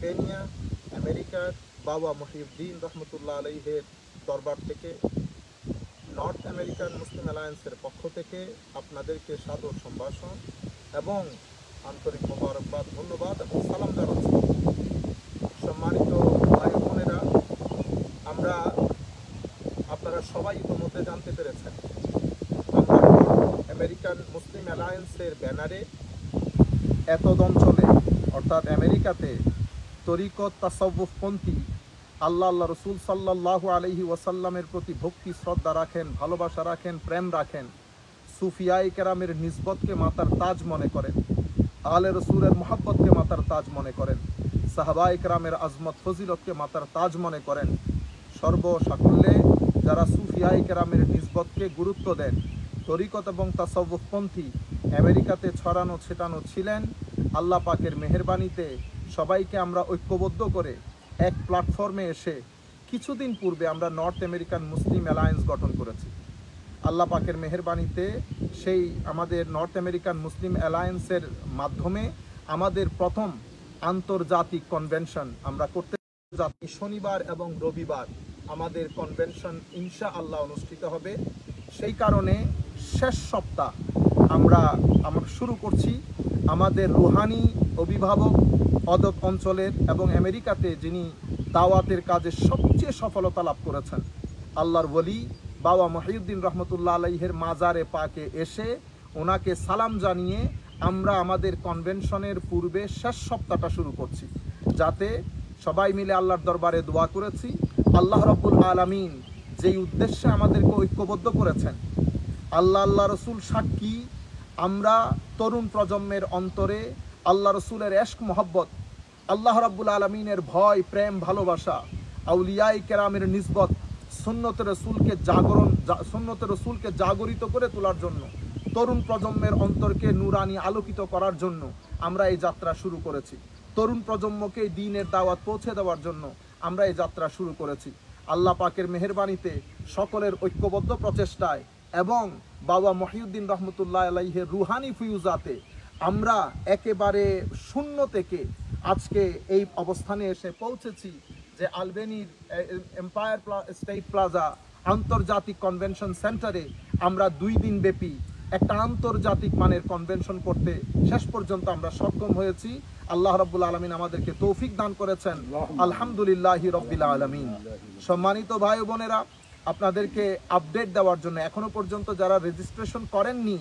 Kenya আমেরিকার বাবা মহিউদ্দিন রহমতুল্লাহ আলাইহের দরবার থেকে নর্থ আমেরিকান মুসলিম অ্যালায়েন্সের পক্ষ থেকে আপনাদেরকে সাদর সম্ভাষণ এবং আন্তরিক মোবারকবাদ, ধন্যবাদ এবং সালাম জানাচ্ছি। সম্মানিত ভাই বোনেরা, আপনারা সবাই ইতিমধ্যে জানতে পেরেছেন আমরা আমেরিকান মুসলিম অ্যালায়েন্সের ব্যানারে এতদ অঞ্চলে অর্থাৎ আমেরিকাতে তরিকত তাসাউফপন্থী আল্লাহ রসুল সাল্লাল্লাহু আলাইহি ওয়াসাল্লামের প্রতি ভক্তি শ্রদ্ধা রাখেন, ভালোবাসা রাখেন, প্রেম রাখেন, সুফিয়ায়ে কেরামের নিসবতকে মাতার তাজ মনে করেন, আলে রসুলের মোহাব্বতকে মাতার তাজ মনে করেন, সাহাবায়ে কেরামের আজমত ফজিলতকে মাতার তাজ মনে করেন, সর্বসাকুল্যে যারা সুফিয়ায়ে কেরামের নিসবতকে গুরুত্ব দেন, তরিকত এবং তাসাউফপন্থী আমেরিকাতে ছড়ানো ছিটানো ছিলেন, আল্লাহ পাকের মেহেরবানিতে সবাইকে আমরা ঐক্যবদ্ধ করে এক প্ল্যাটফর্মে এসে কিছুদিন পূর্বে আমরা নর্থ আমেরিকান মুসলিম অ্যালায়েন্স গঠন করেছি। আল্লাহ পাকের মেহেরবানিতে সেই আমাদের নর্থ আমেরিকান মুসলিম অ্যালায়েন্সের মাধ্যমে আমাদের প্রথম আন্তর্জাতিক কনভেনশন আমরা করতে যাচ্ছি। শনিবার এবং রবিবার আমাদের কনভেনশন ইনশাআল্লাহ অনুষ্ঠিত হবে। সেই কারণে শেষ সপ্তাহ আমরা শুরু করছি আমাদের রুহানি অভিভাবক অদত অঞ্চলের এবং আমেরিকাতে যিনি দাওয়াতের কাজে সবচেয়ে সফলতা লাভ করেছেন আল্লাহর ওলি বাবা মহিউদ্দিন রহমতুল্লাহ আলাইহের মাজারে পাকে এসে ওনাকে সালাম জানিয়ে আমরা আমাদের কনভেনশনের পূর্বে শেষ সপ্তাহটা শুরু করছি, যাতে সবাই মিলে আল্লাহর দরবারে দোয়া করেছি আল্লাহ রাব্বুল আলামিন যেই উদ্দেশ্যে আমাদেরকে ঐক্যবদ্ধ করেছেন, আল্লাহ রসুল সাক্ষী, আমরা তরুণ প্রজন্মের অন্তরে আল্লাহ রসুলের এশক মোহব্বত, আল্লাহ রাব্বুল আলামিনের ভয়, প্রেম, ভালোবাসা, আউলিয়ায়ে কেরামের নিসবত, সুন্নতে রসুলকে জাগরিত করে তোলার জন্য, তরুণ প্রজন্মের অন্তরকে নুরানি আলোকিত করার জন্য আমরা এই যাত্রা শুরু করেছি। তরুণ প্রজন্মকে দ্বীনের দাওয়াত পৌঁছে দেওয়ার জন্য আমরা এই যাত্রা শুরু করেছি। আল্লাহ পাকের মেহেরবানিতে সকলের ঐক্যবদ্ধ প্রচেষ্টায় এবং বাবা মহিউদ্দিন রহমতুল্লাহ আলাইহের রুহানি ফিউজাতে আমরা একেবারে শূন্য থেকে আজকে এই অবস্থানে এসে পৌঁছেছি যে আলবেনির এম্পায়ার স্টেট প্লাজা আন্তর্জাতিক কনভেনশন সেন্টারে আমরা 2 দিন ব্যাপী একটা আন্তর্জাতিক মানের কনভেনশন করতে শেষ পর্যন্ত আমরা সক্ষম হয়েছি। আল্লাহ রাব্বুল আলামিন আমাদেরকে তৌফিক দান করেছেন, আলহামদুলিল্লাহি রাব্বিল আলামিন। সম্মানিত ভাই বোনেরা, আপনাদেরকে আপডেট দেওয়ার জন্য এখনো পর্যন্ত যারা রেজিস্ট্রেশন করেননি,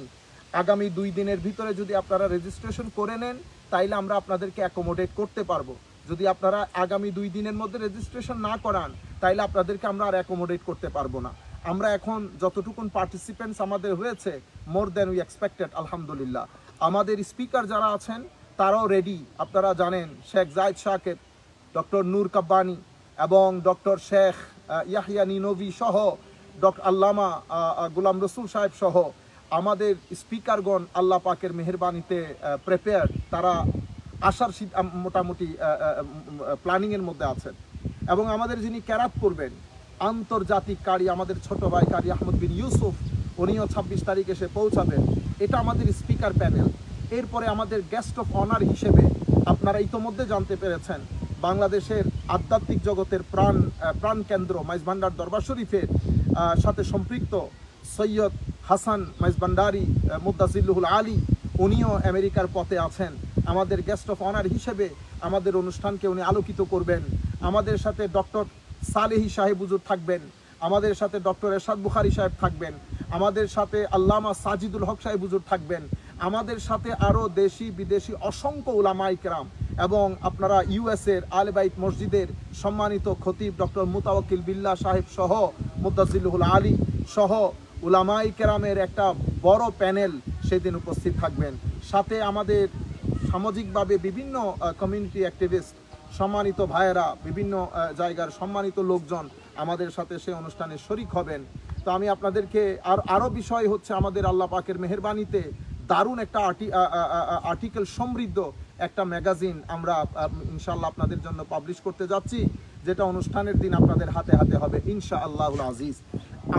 আগামী 2 দিনের ভিতরে যদি আপনারা রেজিস্ট্রেশন করে নেন তাইলে আমরা আপনাদেরকে অ্যাকোমোডেট করতে পারবো। যদি আপনারা আগামী 2 দিনের মধ্যে রেজিস্ট্রেশন না করান তাইলে আপনাদেরকে আমরা আর অ্যাকোমোডেট করতে পারবো না। আমরা এখন যতটুকুন পার্টিসিপেন্টস আমাদের হয়েছে মোর দ্যান উই এক্সপেক্টেড, আলহামদুলিল্লাহ। আমাদের স্পিকার যারা আছেন তারাও রেডি। আপনারা জানেন শেখ জায়েদ শাকের, ডক্টর নূর কাব্বানি এবং ডক্টর শেখ ইয়াহিয়া নিনবী সহ ডক্টর আল্লামা গোলাম রসুল সাহেব সহ আমাদের স্পিকারগণ আল্লাহ পাকের মেহেরবানিতে প্রিপেয়ার, তারা আসার মোটামুটি প্ল্যানিংয়ের মধ্যে আছেন। এবং আমাদের যিনি ক্যারাত করবেন আন্তর্জাতিক কারি, আমাদের ছোট ভাই কারি আহমদ বিন ইউসুফ, উনিও 26 তারিখ এসে পৌঁছাবেন। এটা আমাদের স্পিকার প্যানেল। এরপরে আমাদের গেস্ট অফ অনার হিসেবে আপনারা ইতোমধ্যে জানতে পেরেছেন বাংলাদেশের আধ্যাত্মিক জগতের প্রাণ কেন্দ্র মাইজভান্ডার দরবার শরীফের সাথে সম্পৃক্ত সৈয়দ হাসান মাইজভান্ডারি মুদ্দাজিল্লুহুল আলী, উনিও আমেরিকার পথে আছেন। আমাদের গেস্ট অফ অনার হিসেবে আমাদের অনুষ্ঠানকে উনি আলোকিত করবেন। আমাদের সাথে ডক্টর সালেহি সাহেব হুজুর থাকবেন, আমাদের সাথে ডক্টর এরশাদ বুখারী সাহেব থাকবেন, আমাদের সাথে আল্লামা সাজিদুল হক সাহেব হুজুর থাকবেন, আমাদের সাথে আরও দেশি বিদেশি অসংখ্য উলামায়ে কেরাম এবং আপনারা ইউএসের আলে বাইত মসজিদের সম্মানিত খতিব ডক্টর মুতাওয়াক্কিল বিল্লাহ সাহেব সহ মুদ্দাজিল্লুহুল আলী সহ উলামায়ে কেরামের একটা বড় প্যানেল সেদিন উপস্থিত থাকবেন। সাথে আমাদের সামাজিকভাবে বিভিন্ন কমিউনিটি অ্যাক্টিভিস্ট, সম্মানিত ভাইয়েরা, বিভিন্ন জায়গার সম্মানিত লোকজন আমাদের সাথে সেই অনুষ্ঠানে শরিক হবেন। তো আমি আপনাদেরকে আরও বিষয় হচ্ছে আমাদের আল্লাহ পাকের মেহেরবানিতে দারুণ একটা আর্টিকেল সমৃদ্ধ একটা ম্যাগাজিন আমরা ইনশাআল্লাহ আপনাদের জন্য পাবলিশ করতে যাচ্ছি, যেটা অনুষ্ঠানের দিন আপনাদের হাতে হাতে হবে ইনশাআল্লাহুল আজিজ।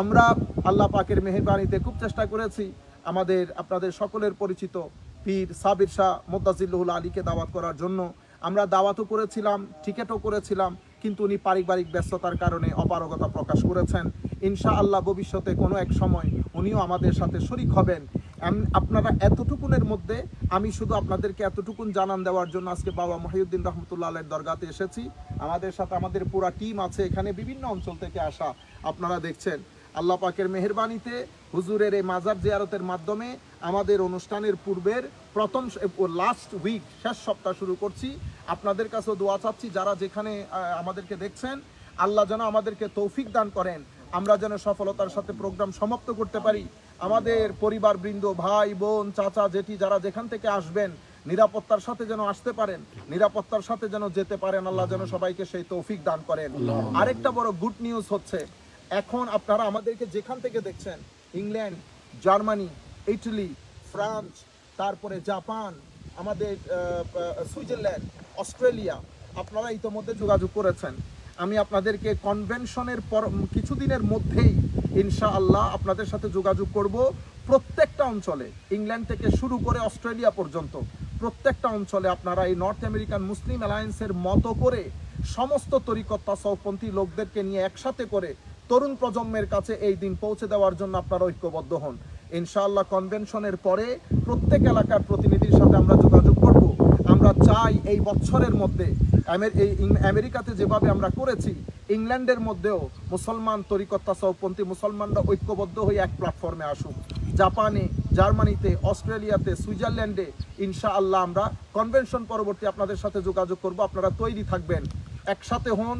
আমরা আল্লাহ পাকের মেহেরবানিতে খুব চেষ্টা করেছি আপনাদের সকলের পরিচিত পীর সাবির শাহ মুদ্দাজিল্লুহুল আলীকে দাওয়াত করার জন্য। আমরা দাওয়াতও করেছিলাম, টিকেটও করেছিলাম, কিন্তু উনি পারিবারিক ব্যস্ততার কারণে অপারগতা প্রকাশ করেছেন। ইনশাআল্লাহ ভবিষ্যতে কোনো এক সময় উনিও আমাদের সাথে শরীক হবেন। আপনারা এতটুকুনের মধ্যে আমি শুধু আপনাদেরকে এতটুকুন জানান দেওয়ার জন্য আজকে বাবা মহিউদ্দিন রহমতুল্লাহ আলাইহির দরগাতে এসেছি। আমাদের সাথে আমাদের পুরা টিম আছে এখানে, বিভিন্ন অঞ্চল থেকে আসা। আপনারা দেখছেন আল্লাহ পাকের মেহেরবানিতে হুজুরের এই মাজার জিয়ারতের মাধ্যমে আমাদের অনুষ্ঠানের পূর্বের প্রথম লাস্ট উইক, শেষ সপ্তাহ শুরু করছি। আপনাদের কাছেও দোয়া চাচ্ছি, যারা যেখানে আমাদেরকে দেখছেন, আল্লাহ যেন আমাদেরকে তৌফিক দান করেন, আমরা যেন সফলতার সাথে প্রোগ্রাম সমাপ্ত করতে পারি। আমাদের পরিবারবৃন্দ, ভাই বোন, চাচা জেঠি যারা যেখান থেকে আসবেন, নিরাপত্তার সাথে যেন আসতে পারেন, নিরাপত্তার সাথে যেন যেতে পারেন। আল্লাহ যেন সবাইকে সেই তৌফিক দান করেন। আরেকটা বড় গুড নিউজ হচ্ছে, এখন আপনারা আমাদেরকে যেখান থেকে দেখছেন, ইংল্যান্ড, জার্মানি, ইটালি, ফ্রান্স, তারপরে জাপান, আমাদের সুইজারল্যান্ড, অস্ট্রেলিয়া, আপনারা ইতোমধ্যে যোগাযোগ করেছেন। আমি আপনাদেরকে কনভেনশনের পর কিছুদিনের মধ্যেই ইনশাআল্লাহ আপনাদের সাথে যোগাযোগ করব। প্রত্যেকটা অঞ্চলে, ইংল্যান্ড থেকে শুরু করে অস্ট্রেলিয়া পর্যন্ত প্রত্যেকটা অঞ্চলে আপনারা এই নর্থ আমেরিকান মুসলিম অ্যালায়েন্সের মতো করে সমস্ত তরিকত তাসাউফপন্থী লোকদেরকে নিয়ে একসাথে করে তরুণ প্রজন্মের কাছে এই দিন পৌঁছে দেওয়ার জন্য আপনারা ঐক্যবদ্ধ হন। ইনশাআল্লাহ কনভেনশনের পরে প্রত্যেক এলাকার প্রতিনিধির সাথে আমরা যোগাযোগ করব। আমরা চাই এই বছরের মধ্যে আমেরিকাতে যেভাবে আমরা করেছি, ইংল্যান্ডের মধ্যেও মুসলমান তরিকত তাসাউফপন্থী মুসলমানরা ঐক্যবদ্ধ হয়ে এক প্ল্যাটফর্মে আসুক। জাপানে, জার্মানিতে, অস্ট্রেলিয়াতে, সুইজারল্যান্ডে ইনশাআল্লাহ আমরা কনভেনশন পরবর্তী আপনাদের সাথে যোগাযোগ করব। আপনারা তৈরি থাকবেন, একসাথে হন,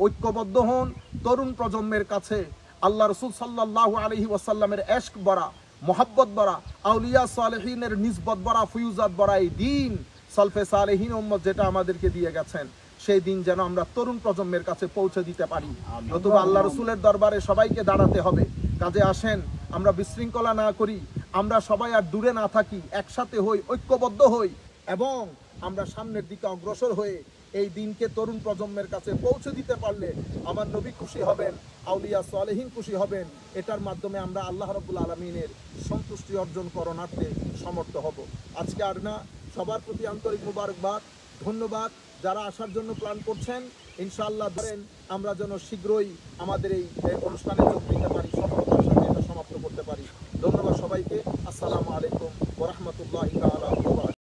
ঐক্যবদ্ধ হন। তরুণ প্রজন্মের কাছে আল্লাহ রসুল সাল্লাল্লাহু আলাইহি ওয়াসাল্লামের এশক বরা, মোহাব্বত বরা, আউলিয়া সালেহিনের নিসবত বরা, ফুয়ুজাত বরা এই দিন, সালফে সালেহিন উম্মত যেটা আমাদেরকে দিয়ে গেছেন, সেই দিন যেন আমরা তরুণ প্রজন্মের কাছে পৌঁছে দিতে পারি। নতুবা আল্লাহ রসুলের দরবারে সবাইকে দাঁড়াতে হবে। কাজে আসেন, আমরা বিশৃঙ্খলা না করি, আমরা সবাই আর দূরে না থাকি, একসাথে হই, ঐক্যবদ্ধ হই, এবং আমরা সামনের দিকে অগ্রসর হয়ে এই দিনকে তরুণ প্রজন্মের কাছে পৌঁছে দিতে পারলে আমার নবী খুশি হবেন, আউলিয়া সালেহিন খুশি হবেন। এটার মাধ্যমে আমরা আল্লাহ রাব্বুল আলামিনের সন্তুষ্টি অর্জন করণার্থে সমর্থ হব। আজকে আর না, সবার প্রতি আন্তরিক মুবারকবাদ, ধন্যবাদ। যারা আসার জন্য প্ল্যান করছেন, ইনশাআল্লাহ ধরেন আমরা যেন শীঘ্রই আমাদের এই অনুষ্ঠানে যোগ দিতে পারি, সফলতার সাথে এটা সমাপ্ত করতে পারি। ধন্যবাদ সবাইকে। আসসালামু আলাইকুম ওয়া রাহমাতুল্লাহি তাআলা ওয়া বারাকাতুহু।